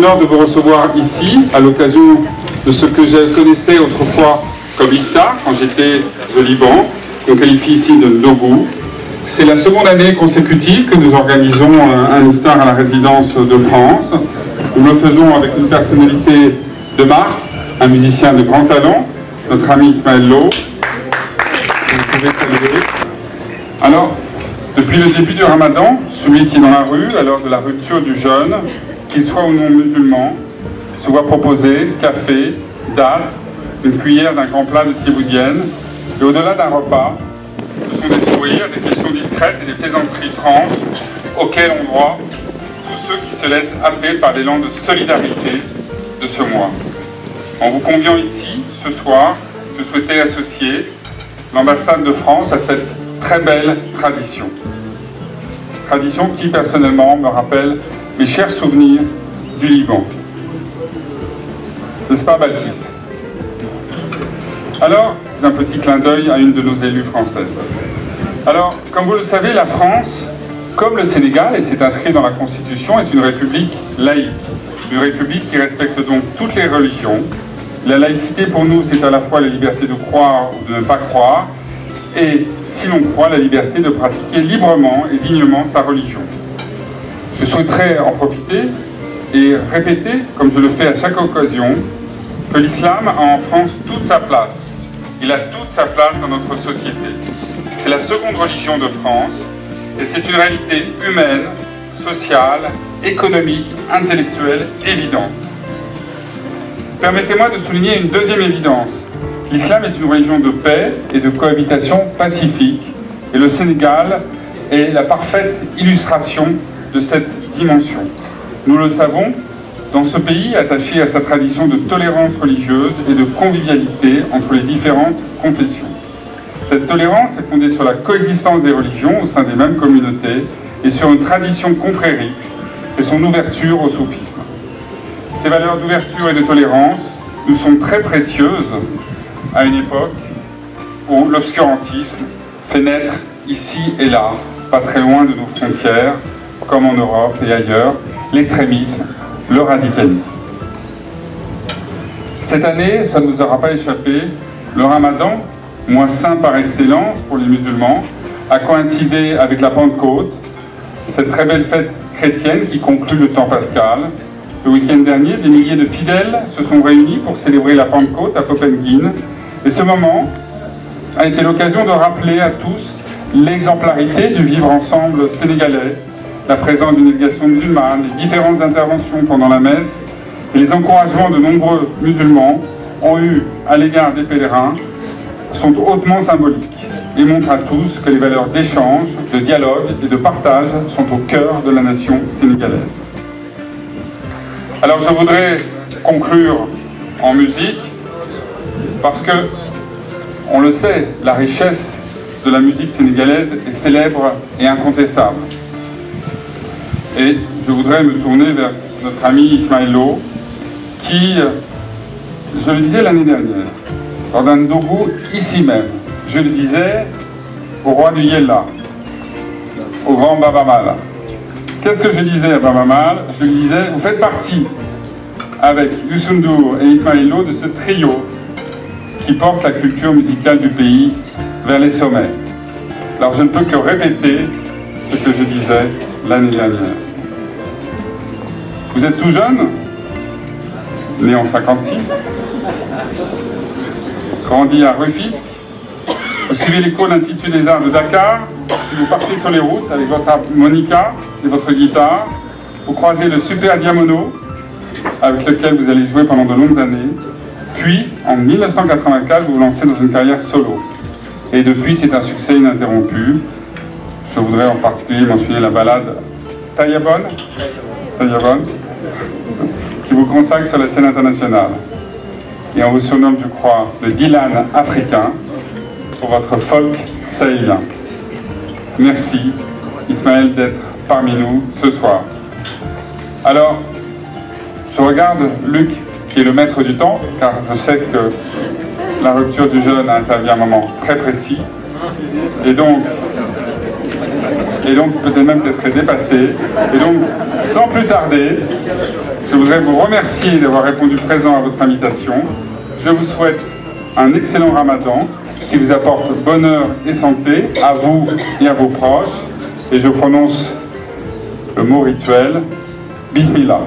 l'honneur de vous recevoir ici, à l'occasion de ce que je connaissais autrefois comme Iftar, quand j'étais au Liban, qu'on qualifie ici de Ndougou. C'est la seconde année consécutive que nous organisons un Iftar à la résidence de France. Nous le faisons avec une personnalité de marque, un musicien de grand talent, notre ami Ismaël Lo. Vous pouvez saluer. Alors, depuis le début du Ramadan, celui qui est dans la rue, à l'heure de la rupture du jeûne, qu'il soit ou non musulman, se voit proposer café, dates, une cuillère d'un grand plat de thieboudienne, et au-delà d'un repas, ce sont des sourires, des questions discrètes et des plaisanteries franches auxquelles ont droit tous ceux qui se laissent happer par l'élan de solidarité de ce mois. En vous conviant ici, ce soir, je souhaitais associer l'ambassade de France à cette très belle tradition. Tradition qui, personnellement, me rappelle mes chers souvenirs du Liban. N'est-ce pas, Balkis? Alors, c'est un petit clin d'œil à une de nos élues françaises. Alors, comme vous le savez, la France, comme le Sénégal, et c'est inscrit dans la Constitution, est une république laïque. Une république qui respecte donc toutes les religions. La laïcité, pour nous, c'est à la fois la liberté de croire ou de ne pas croire, et, si l'on croit, la liberté de pratiquer librement et dignement sa religion. Je souhaiterais en profiter et répéter, comme je le fais à chaque occasion, que l'islam a en France toute sa place. Il a toute sa place dans notre société. C'est la seconde religion de France et c'est une réalité humaine, sociale, économique, intellectuelle évidente. Permettez-moi de souligner une deuxième évidence. L'islam est une religion de paix et de cohabitation pacifique et le Sénégal est la parfaite illustration de cette dimension. Nous le savons, dans ce pays attaché à sa tradition de tolérance religieuse et de convivialité entre les différentes confessions. Cette tolérance est fondée sur la coexistence des religions au sein des mêmes communautés et sur une tradition confrérique et son ouverture au soufisme. Ces valeurs d'ouverture et de tolérance nous sont très précieuses à une époque où l'obscurantisme fait naître ici et là, pas très loin de nos frontières, comme en Europe et ailleurs, l'extrémisme, le radicalisme. Cette année, ça ne nous aura pas échappé, le Ramadan, mois saint par excellence pour les musulmans, a coïncidé avec la Pentecôte, cette très belle fête chrétienne qui conclut le temps pascal. Le week-end dernier, des milliers de fidèles se sont réunis pour célébrer la Pentecôte à Popenguine. Et ce moment a été l'occasion de rappeler à tous l'exemplarité du vivre ensemble sénégalais, la présence d'une délégation musulmane, les différentes interventions pendant la messe et les encouragements de nombreux musulmans ont eu à l'égard des pèlerins sont hautement symboliques et montrent à tous que les valeurs d'échange, de dialogue et de partage sont au cœur de la nation sénégalaise. Alors je voudrais conclure en musique parce que, on le sait, la richesse de la musique sénégalaise est célèbre et incontestable. Et je voudrais me tourner vers notre ami Ismaël Lo, qui, je le disais l'année dernière, lors d'un Ndougou ici même, je le disais au roi du Yella, au grand Baba Mal. Qu'est-ce que je disais à Baba Mal? Je lui disais, vous faites partie, avec Youssou N'Dour et Ismaël Lo, de ce trio qui porte la culture musicale du pays vers les sommets. Alors je ne peux que répéter ce que je disais l'année dernière. Vous êtes tout jeune, né en 56, grandi à Rufisque, vous suivez les cours de l'Institut des Arts de Dakar, vous partez sur les routes avec votre harmonica et votre guitare, vous croisez le Super Diamono, avec lequel vous allez jouer pendant de longues années, puis en 1984 vous vous lancez dans une carrière solo. Et depuis c'est un succès ininterrompu. Je voudrais en particulier mentionner la ballade Tayabon, qui vous consacre sur la scène internationale. Et on vous surnomme, je crois, le Dylan africain pour votre folk sahélien. Merci, Ismaël, d'être parmi nous ce soir. Alors, je regarde Luc, qui est le maître du temps, car je sais que la rupture du jeûne intervient à un moment très précis. Et donc peut-être même qu'elle serait dépassée. Et donc, sans plus tarder, Je voudrais vous remercier d'avoir répondu présent à votre invitation. Je vous souhaite un excellent Ramadan qui vous apporte bonheur et santé à vous et à vos proches. Et je prononce le mot rituel, Bismillah.